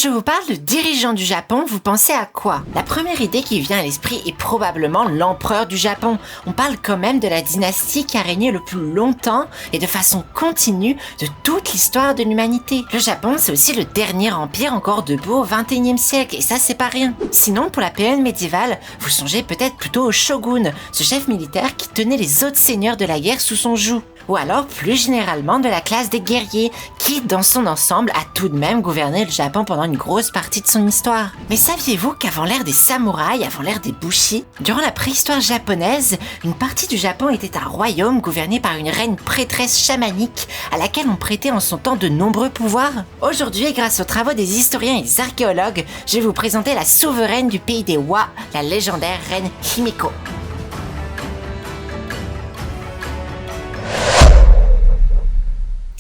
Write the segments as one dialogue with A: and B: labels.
A: je vous parle de dirigeant du Japon, vous pensez à quoi? La première idée qui vient à l'esprit est probablement l'empereur du Japon. On parle quand même de la dynastie qui a régné le plus longtemps et de façon continue de toute l'histoire de l'humanité. Le Japon, c'est aussi le dernier empire encore debout au XXIe siècle, et ça c'est pas rien. Sinon, pour la période médiévale, vous songez peut-être plutôt au shogun, ce chef militaire qui tenait les autres seigneurs de la guerre sous son joug. Ou alors plus généralement de la classe des guerriers, qui dans son ensemble a tout de même gouverné le Japon pendant une grosse partie de son histoire. Mais saviez-vous qu'avant l'ère des samouraïs, avant l'ère des bushi, durant la préhistoire japonaise, une partie du Japon était un royaume gouverné par une reine prêtresse chamanique à laquelle on prêtait en son temps de nombreux pouvoirs? Aujourd'hui, grâce aux travaux des historiens et des archéologues, je vais vous présenter la souveraine du pays des Wa, la légendaire reine Himiko.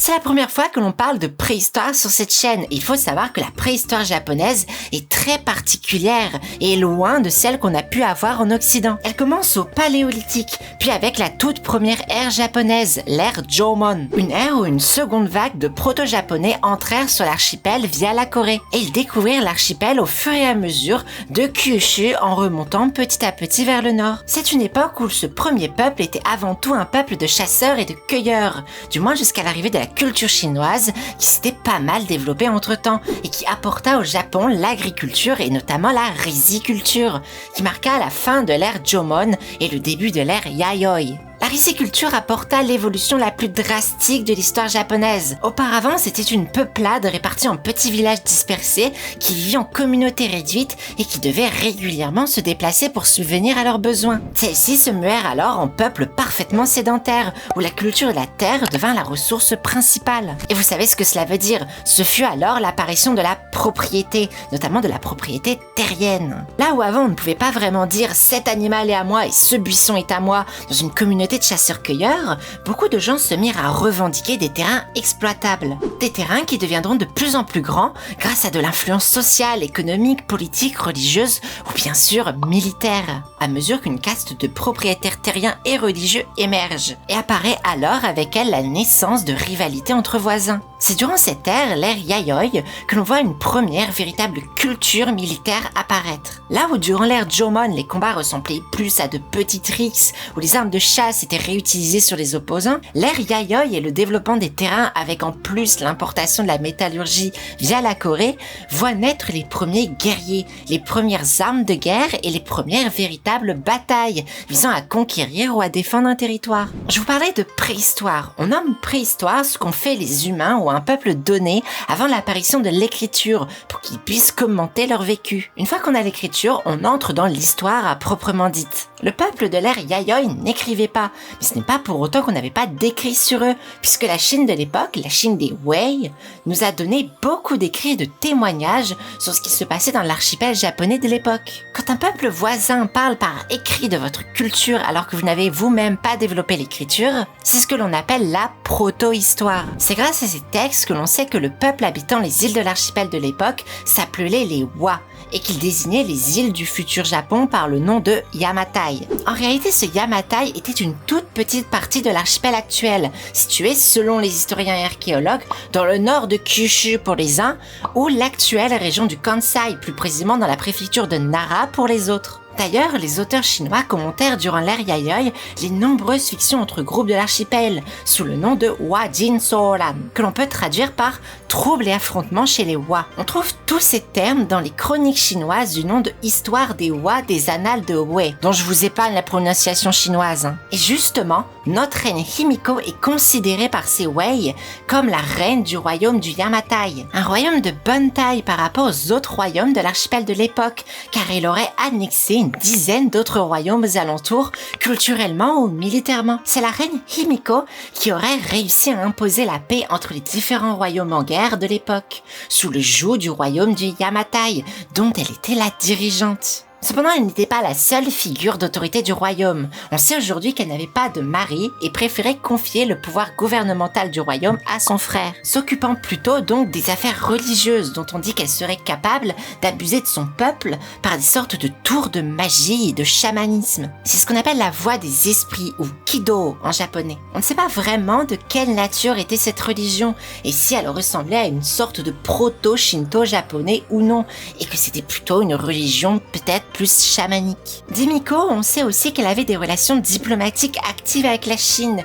A: C'est la première fois que l'on parle de préhistoire sur cette chaîne. Il faut savoir que la préhistoire japonaise est très particulière et loin de celle qu'on a pu avoir en Occident. Elle commence au Paléolithique, puis avec la toute première ère japonaise, l'ère Jomon. Une ère où une seconde vague de proto-japonais entrèrent sur l'archipel via la Corée. Et ils découvrirent l'archipel au fur et à mesure de Kyushu en remontant petit à petit vers le nord. C'est une époque où ce premier peuple était avant tout un peuple de chasseurs et de cueilleurs, du moins jusqu'à l'arrivée de la culture chinoise qui s'était pas mal développée entre-temps et qui apporta au Japon l'agriculture et notamment la riziculture, qui marqua la fin de l'ère Jomon et le début de l'ère Yayoi. La riziculture apporta l'évolution la plus drastique de l'histoire japonaise. Auparavant, c'était une peuplade répartie en petits villages dispersés qui vivaient en communautés réduites et qui devaient régulièrement se déplacer pour subvenir à leurs besoins. Celles-ci se muèrent alors en peuples parfaitement sédentaires, où la culture de la terre devint la ressource principale. Et vous savez ce que cela veut dire? Ce fut alors l'apparition de la propriété, notamment de la propriété terrienne. Là où avant on ne pouvait pas vraiment dire « cet animal est à moi et ce buisson est à moi » dans une communauté de chasseurs-cueilleurs, beaucoup de gens se mirent à revendiquer des terrains exploitables. Des terrains qui deviendront de plus en plus grands grâce à de l'influence sociale, économique, politique, religieuse ou bien sûr militaire, à mesure qu'une caste de propriétaires terriens et religieux émerge. Et apparaît alors avec elle la naissance de rivalités entre voisins. C'est durant cette ère, l'ère Yayoi, que l'on voit une première véritable culture militaire apparaître. Là où durant l'ère Jomon, les combats ressemblaient plus à de petits tricks, où les armes de chasse étaient réutilisées sur les opposants, l'ère Yayoi et le développement des terrains avec en plus l'importation de la métallurgie via la Corée voient naître les premiers guerriers, les premières armes de guerre et les premières véritables batailles visant à conquérir ou à défendre un territoire. Je vous parlais de préhistoire. On nomme préhistoire ce qu'ont fait les humains ou un peuple donné avant l'apparition de l'écriture pour qu'ils puissent commenter leur vécu. Une fois qu'on a l'écriture, on entre dans l'histoire à proprement dite. Le peuple de l'ère Yayoi n'écrivait pas, mais ce n'est pas pour autant qu'on n'avait pas d'écrits sur eux, puisque la Chine de l'époque, la Chine des Wei, nous a donné beaucoup d'écrits et de témoignages sur ce qui se passait dans l'archipel japonais de l'époque. Quand un peuple voisin parle par écrit de votre culture alors que vous n'avez vous-même pas développé l'écriture, c'est ce que l'on appelle la proto-histoire. C'est grâce à ces textes que l'on sait que le peuple habitant les îles de l'archipel de l'époque s'appelait les Wa, et qu'il désignait les îles du futur Japon par le nom de Yamatai. En réalité, ce Yamatai était une toute petite partie de l'archipel actuel, situé selon les historiens et archéologues dans le nord de Kyushu pour les uns, ou l'actuelle région du Kansai, plus précisément dans la préfecture de Nara pour les autres. D'ailleurs, les auteurs chinois commentèrent durant l'ère Yayoi les nombreuses fictions entre groupes de l'archipel, sous le nom de Wajin Soran, que l'on peut traduire par troubles et affrontements chez les Wa. On trouve tous ces termes dans les chroniques chinoises du nom de Histoire des Wa des Annales de Wei, dont je vous épargne la prononciation chinoise. Et justement, notre reine Himiko est considérée par ces Wei comme la reine du royaume du Yamatai, un royaume de bonne taille par rapport aux autres royaumes de l'archipel de l'époque, car il aurait annexé une dizaine d'autres royaumes aux alentours, culturellement ou militairement. C'est la reine Himiko qui aurait réussi à imposer la paix entre les différents royaumes en guerre de l'époque, sous le joug du royaume du Yamatai, dont elle était la dirigeante. Cependant, elle n'était pas la seule figure d'autorité du royaume. On sait aujourd'hui qu'elle n'avait pas de mari et préférait confier le pouvoir gouvernemental du royaume à son frère, s'occupant plutôt donc des affaires religieuses dont on dit qu'elle serait capable d'abuser de son peuple par des sortes de tours de magie et de chamanisme. C'est ce qu'on appelle la voie des esprits ou Kido en japonais. On ne sait pas vraiment de quelle nature était cette religion et si elle ressemblait à une sorte de proto-shinto japonais ou non, et que c'était plutôt une religion peut-être plus chamanique. D'Himiko, on sait aussi qu'elle avait des relations diplomatiques actives avec la Chine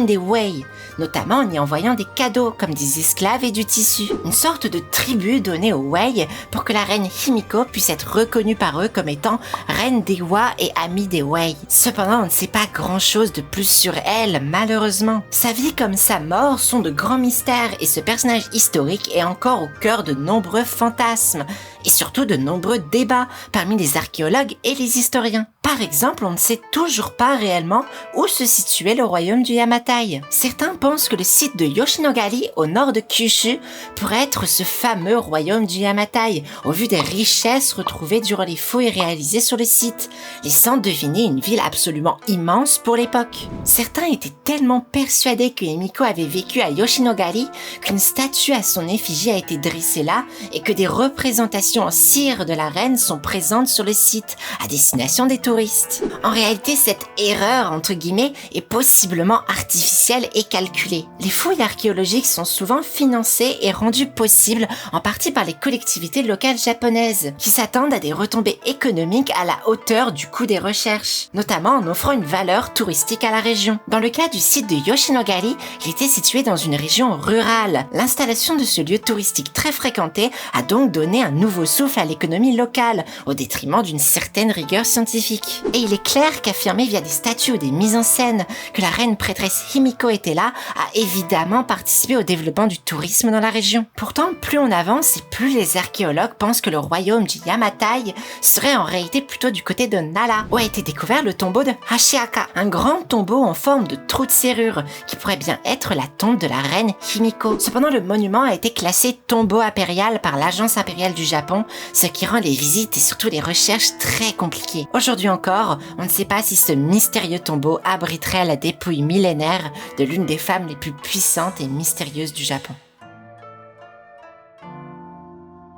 A: des Wei, notamment en y envoyant des cadeaux comme des esclaves et du tissu. Une sorte de tribu donnée aux Wei pour que la reine Himiko puisse être reconnue par eux comme étant reine des Wa et amie des Wei. Cependant, on ne sait pas grand-chose de plus sur elle, malheureusement. Sa vie comme sa mort sont de grands mystères et ce personnage historique est encore au cœur de nombreux fantasmes et surtout de nombreux débats parmi les archéologues et les historiens. Par exemple, on ne sait toujours pas réellement où se situait le royaume du Yamatai. Certains pensent que le site de Yoshinogari, au nord de Kyushu, pourrait être ce fameux royaume du Yamatai, au vu des richesses retrouvées durant les fouilles réalisées sur le site, laissant deviner une ville absolument immense pour l'époque. Certains étaient tellement persuadés que Himiko avait vécu à Yoshinogari qu'une statue à son effigie a été dressée là et que des représentations en cire de la reine sont présentes sur le site, à destination des touristes. En réalité, cette erreur, entre guillemets, est possiblement artificielle et calculée. Les fouilles archéologiques sont souvent financées et rendues possibles en partie par les collectivités locales japonaises, qui s'attendent à des retombées économiques à la hauteur du coût des recherches, notamment en offrant une valeur touristique à la région. Dans le cas du site de Yoshinogari, il était situé dans une région rurale. L'installation de ce lieu touristique très fréquenté a donc donné un nouveau souffle à l'économie locale, au détriment d'une certaine rigueur scientifique. Et il est clair qu'affirmer via des statues ou des mises en scène que la reine prêtresse Himiko était là a évidemment participé au développement du tourisme dans la région. Pourtant, plus on avance et plus les archéologues pensent que le royaume du Yamatai serait en réalité plutôt du côté de Nara, où a été découvert le tombeau de Hashiaka, un grand tombeau en forme de trou de serrure qui pourrait bien être la tombe de la reine Himiko. Cependant, le monument a été classé tombeau impérial par l'Agence impériale du Japon, ce qui rend les visites et surtout les recherches très compliquées. Aujourd'hui encore, on ne sait pas si ce mystérieux tombeau abriterait la dépouille millénaire de l'une des femmes les plus puissantes et mystérieuses du Japon.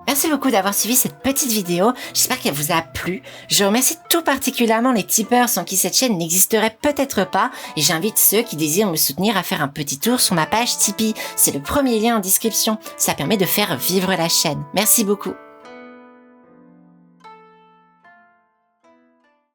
A: Merci beaucoup d'avoir suivi cette petite vidéo, j'espère qu'elle vous a plu. Je remercie tout particulièrement les tipeurs sans qui cette chaîne n'existerait peut-être pas et j'invite ceux qui désirent me soutenir à faire un petit tour sur ma page Tipeee. C'est le premier lien en description, ça permet de faire vivre la chaîne. Merci beaucoup.